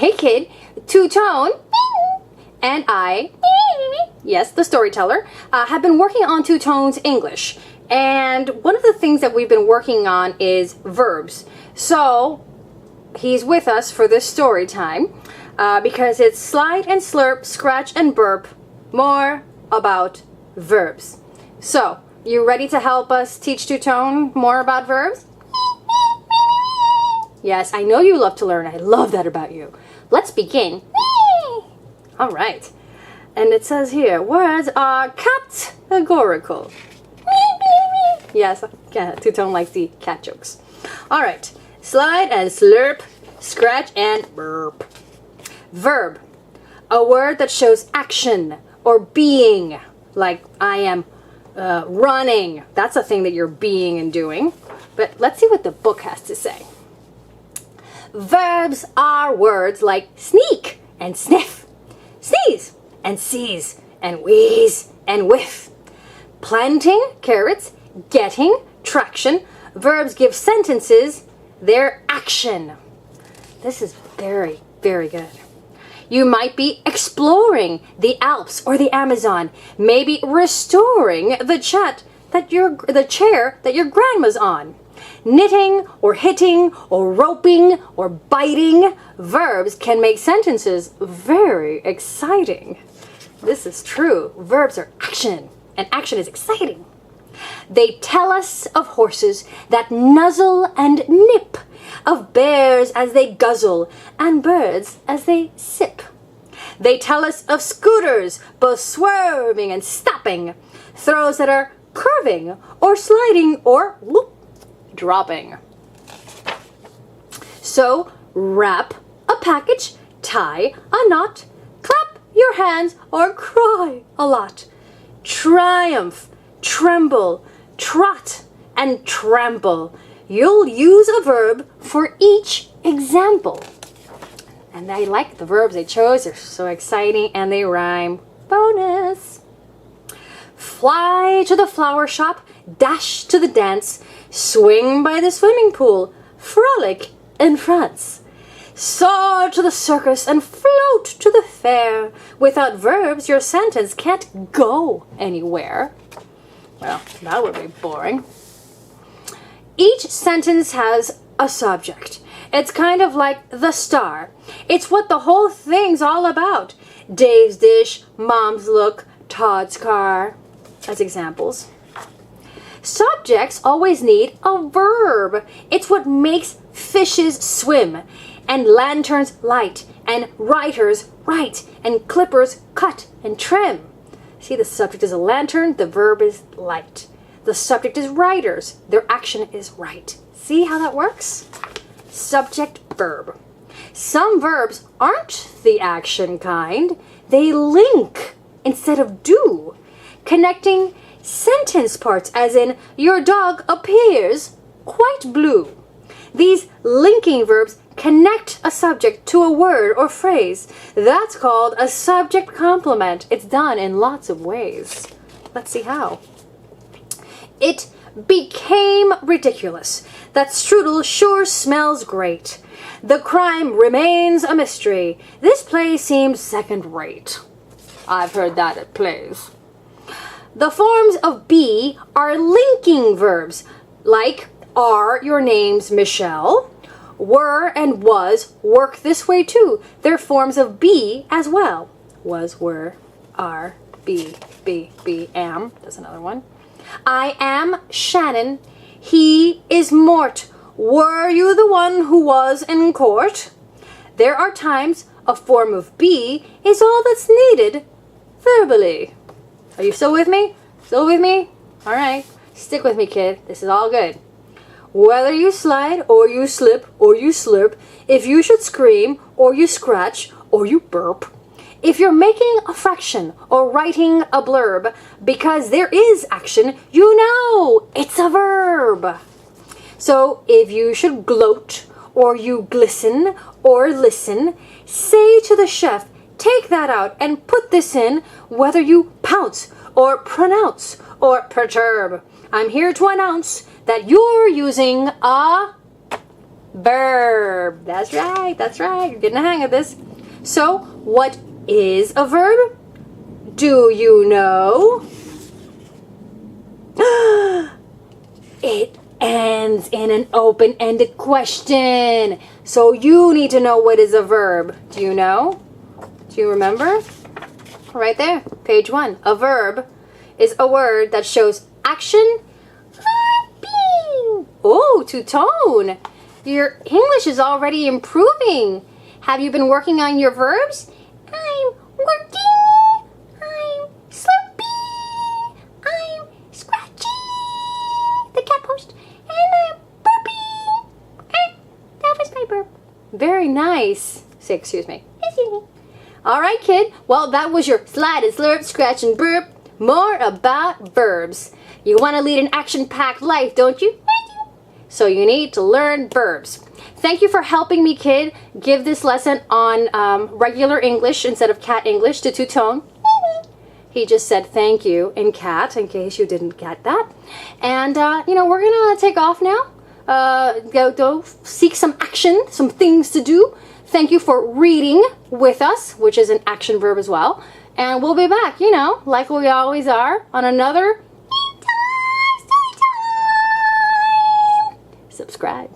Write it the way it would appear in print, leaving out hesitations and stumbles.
Hey kid, Two-Tone and I, yes, the storyteller, have been working on Two-Tone's English. And one of the things that we've been working on is verbs. So he's with us for this story time because it's slide and slurp, scratch and burp, more about verbs. So, you ready to help us teach Two-Tone more about verbs? Yes, I know you love to learn. I love that about you. Let's begin. All right. And it says here, words are categorical. Yes, Two-Tone likes the cat jokes. All right. Slide and slurp, scratch and burp. Verb. A word that shows action or being. Like I am running. That's a thing that you're being and doing. But let's see what the book has to say. Verbs are words like sneak and sniff, sneeze and seize and wheeze and whiff. Planting, carrots, getting, traction. Verbs give sentences their action. This is very, very good. You might be exploring the Alps or the Amazon, maybe restoring the chair that your grandma's on. Knitting or hitting or roping or biting. Verbs can make sentences very exciting. This is true. Verbs are action, and action is exciting. They tell us of horses that nuzzle and nip, of bears as they guzzle, and birds as they sip. They tell us of scooters, both swerving and stopping, throws that are curving or sliding or whoop, dropping. So, wrap a package, tie a knot, clap your hands, or cry a lot. Triumph, tremble, trot, and trample. You'll use a verb for each example. And I like the verbs they chose. They're so exciting and they rhyme. Bonus! Fly to the flower shop, dash to the dance, swing by the swimming pool, frolic in France. Soar to the circus and float to the fair. Without verbs, your sentence can't go anywhere. Well, that would be boring. Each sentence has a subject. It's kind of like the star. It's what the whole thing's all about. Dave's dish, Mom's look, Todd's car, as examples. Subjects always need a verb. It's what makes fishes swim, and lanterns light, and writers write, and clippers cut and trim. See, the subject is a lantern, the verb is light. The subject is writers, their action is write. See how that works? Subject, verb. Some verbs aren't the action kind. They link instead of do, connecting sentence parts, as in, your dog appears quite blue. These linking verbs connect a subject to a word or phrase. That's called a subject complement. It's done in lots of ways. Let's see how. It became ridiculous. That strudel sure smells great. The crime remains a mystery. This play seems second-rate. I've heard that at plays. The forms of be are linking verbs, like are your name's Michelle. Were and was work this way too. They're forms of be as well. Was, were, are, be, am. That's another one. I am Shannon. He is Mort. Were you the one who was in court? There are times a form of be is all that's needed verbally. Are you still with me? Still with me? All right. Stick with me, kid. This is all good. Whether you slide or you slip or you slurp, if you should scream or you scratch or you burp, if you're making a fraction or writing a blurb, because there is action, you know it's a verb. So if you should gloat or you glisten or listen, say to the chef, take that out and put this in, whether you pounce or pronounce or perturb. I'm here to announce that you're using a verb. That's right, that's right. You're getting the hang of this. So, what is a verb? Do you know? It ends in an open-ended question. So you need to know what is a verb. Do you know? Do you remember? Right there, page 1. A verb is a word that shows action or being. Oh, two-tone. Your English is already improving. Have you been working on your verbs? I'm working. I'm slurpy. I'm scratchy. The cat post. And I'm burpy. That was my burp. Very nice. Say excuse me. Excuse me. All right, kid. Well, that was your slide and slurp, scratch and burp. More about verbs. You want to lead an action-packed life, don't you? So you need to learn verbs. Thank you for helping me, kid, give this lesson on regular English instead of cat English to two-tone. He just said thank you in cat, in case you didn't get that. And, you know, we're going to take off now. Go seek some action, some things to do. Thank you for reading with us, which is an action verb as well. And we'll be back, you know, like we always are, on another KidTime Storytime. Subscribe.